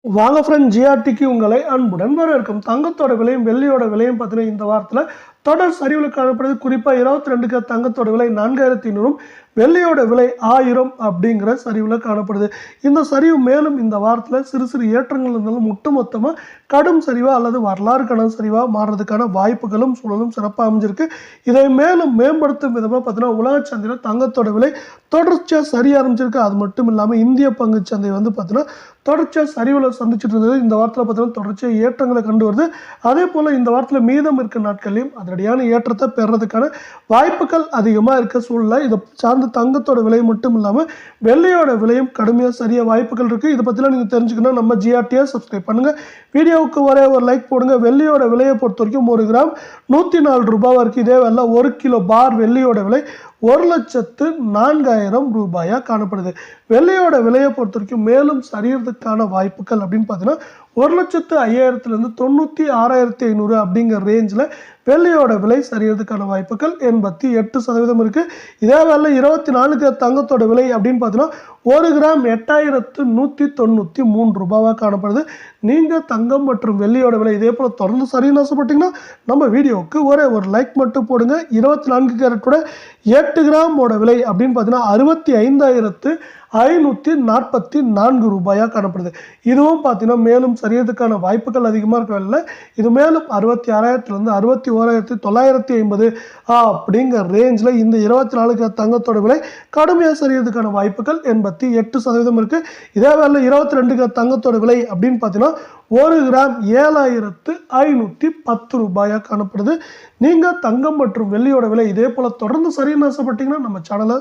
வாங்க ஃப்ரெண்ட், ஜிஆர்டிக்கு உங்களை அன்புடன் வரவேற்கும். தங்கத்தோட விலையும் வெள்ளியோட விலையும் பார்த்தீங்கன்னா இந்த வாரத்தில் தொடர் சரிவில் காணப்படுது. குறிப்பாக 22 தங்கத்தோட விலை 4500, வெள்ளியோட விலை 1000 அப்படிங்கிற சரிவில் காணப்படுது. இந்த சரிவு மேலும் இந்த வாரத்தில் சிறு சிறு ஏற்றங்கள் இருந்தாலும் ஒட்டுமொத்தமாக கடும் சரிவா அல்லது வரலாறு கடன் சரிவா மாறுறதுக்கான வாய்ப்புகளும் சூழலும் சிறப்பாக அமைஞ்சிருக்கு. இதை மேலும் மேம்படுத்தும் விதமாக பார்த்தீங்கன்னா உலக சந்தையில் தங்கத்தோட விலை தொடர்ச்சியாக சரிய ஆரம்பிச்சிருக்கு. அது மட்டும் இல்லாமல் இந்திய பங்கு சந்தை வந்து பார்த்தீங்கன்னா தொடர்ச்சியாக சரிவில் சந்திச்சுட்டு இருந்தது. இந்த வாரத்தில் பார்த்தீங்கன்னா தொடர்ச்சியாக ஏற்றங்களை கண்டு வருது. அதே போல் இந்த வாரத்தில் மீதம் இருக்க நாட்களையும் அதனடியான ஏற்றத்தை பெறதுக்கான வாய்ப்புகள் அதிகமாக இருக்க சூழலில் இதை சார்ந்த தங்கத்தோட விலை மட்டும் இல்லாமல் வெள்ளையோட விலையும் கடுமையாக சரிய வாய்ப்புகள் இருக்குது. இதை பற்றிலாம் நீங்கள் தெரிஞ்சுக்கணும், நம்ம ஜிஆர்டியை சப்ஸ்கிரைப் பண்ணுங்கள். வீடியோவுக்கு ஒரே ஒரு லைக் போடுங்க. வெள்ளியோட விலையை பொறுத்த வரைக்கும் 1 கிராம் 104 ரூபாய் இருக்குது. இதே வேலை 1 கிலோ பார் வெள்ளியோட விலை 1,04,000 ரூபாயாக காணப்படுது. வெள்ளையோட விலையை பொறுத்த வரைக்கும் மேலும் சரியறதுக்கான வாய்ப்புகள் அப்படின்னு பார்த்தீங்கன்னா 1,05,000 96,500 அப்படிங்கிற ரேஞ்சில் வெள்ளையோட விலை சரியறதுக்கான வாய்ப்புகள் 88% இருக்குது. இதே வேலை 24 தங்கத்தோட விலை அப்படின்னு பார்த்தீங்கன்னா 1 கிராம் 8,193 ரூபாவாக காணப்படுது. நீங்கள் தங்கம் மற்றும் வெள்ளியோட விலை இதே போல் தொடர்ந்து சரின்னு ஆசைப்பட்டீங்கன்னா நம்ம வீடியோவுக்கு ஒரே ஒரு லைக் மட்டும் போடுங்க. 24 கேரட்டோட 8 கிராமோட விலை அப்படின்னு பார்த்தீங்கன்னா 65,544 ரூபாயாக காணப்படுது. இதுவும் பார்த்தீங்கன்னா மேலும் சரியறதுக்கான வாய்ப்புகள் அதிகமாக இருக்கவில்லை. இது மேலும் 66,000 61,950 அப்படிங்கிற ரேஞ்சில் இந்த 24 தங்கத்தோட விலை கடுமையாக சரியறதுக்கான வாய்ப்புகள் 88% இருக்குது. இதே வேலை 22 தங்கத்தோட விலை அப்படின்னு பார்த்தீங்கன்னா 1 கிராம் 7,510 ரூபாயாக காணப்படுது. நீங்கள் தங்கம் மற்றும் வெள்ளியோட விலை இதே போல் தொடர்ந்து சரின்னு ஆசைப்பட்டீங்கன்னா நம்ம சேனலை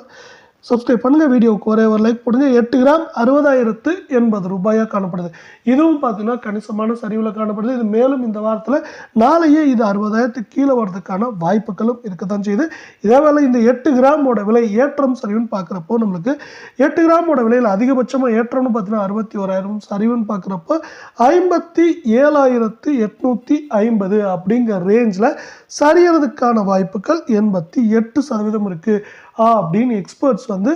சப்ஸ்கிரைப் பண்ணுங்கள். வீடியோவுக்கு ஒரே ஒரு லைக் போடுங்க. 8 கிராம் 60,080 ரூபாயாக காணப்படுது. இதுவும் பார்த்தீங்கன்னா கணிசமான சரிவில் காணப்படுது. இது மேலும் இந்த வாரத்தில் நாளையே இது 60,000 கீழே வர்றதுக்கான வாய்ப்புகளும் இருக்கத்தான் செய்யுது. இதே வேலை இந்த 8 கிராமோட விலை ஏற்றம் சரிவுன்னு பார்க்குறப்போ நம்மளுக்கு 8 கிராமோட விலையில் அதிகபட்சமாக ஏற்றம்னு பார்த்தீங்கன்னா 61,000, சரிவுன்னு பார்க்குறப்போ 57,850 அப்படிங்கிற ரேஞ்சில் சரியறதுக்கான வாய்ப்புகள் 88% இருக்குது அப்படின்னு எக்ஸ்பர்ட்ஸ் வந்து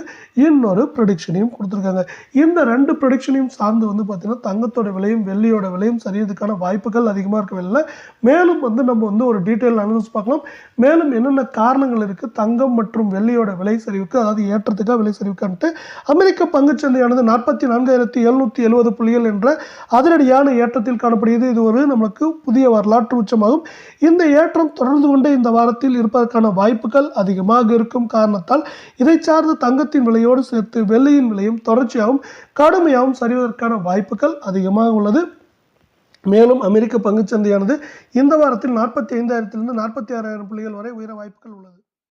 இன்னொரு ப்ரெடிக்ஷனையும் கொடுத்துருக்காங்க. இந்த 2 ப்ரெடிக்ஷனையும் சார்ந்து வந்து பார்த்தீங்கன்னா தங்கத்தோட விலையும் வெள்ளியோட விலையும் சரியறதுக்கான வாய்ப்புகள் அதிகமாக இருக்கவில்லை. மேலும் வந்து நம்ம வந்து ஒரு டீட்டெயில் அனலிசிஸ் பார்க்கலாம். மேலும் என்னென்ன காரணங்கள் இருக்குது தங்கம் மற்றும் வெள்ளியோட விலை சரிவுக்கு, அதாவது ஏற்றத்துக்காக விலை சரிவுக்கான்ட்டு அமெரிக்க பங்குச்சந்தையானது 44,770 புள்ளிகள் என்ற அதிரடியான ஏற்றத்தில் காணப்படுகிறது. இது ஒரு நமக்கு புதிய வரலாற்று உச்சமாகும். இந்த ஏற்றம் தொடர்ந்து கொண்டே இந்த வாரத்தில் இருப்பதற்கான வாய்ப்புகள் அதிகமாக இருக்கும் காரணத்தால் இதை சார்ந்த தங்கத்தின் விலையோடு சேர்த்து வெள்ளியின் விலையும் தொடர்ச்சியாகவும் கடுமையாகவும் சரிவதற்கான வாய்ப்புகள் அதிகமாக உள்ளது. மேலும் அமெரிக்க பங்குச்சந்தையானது இந்த வாரத்தில் 45,000 46,000 புள்ளிகள் வரை உயர வாய்ப்புகள் உள்ளது.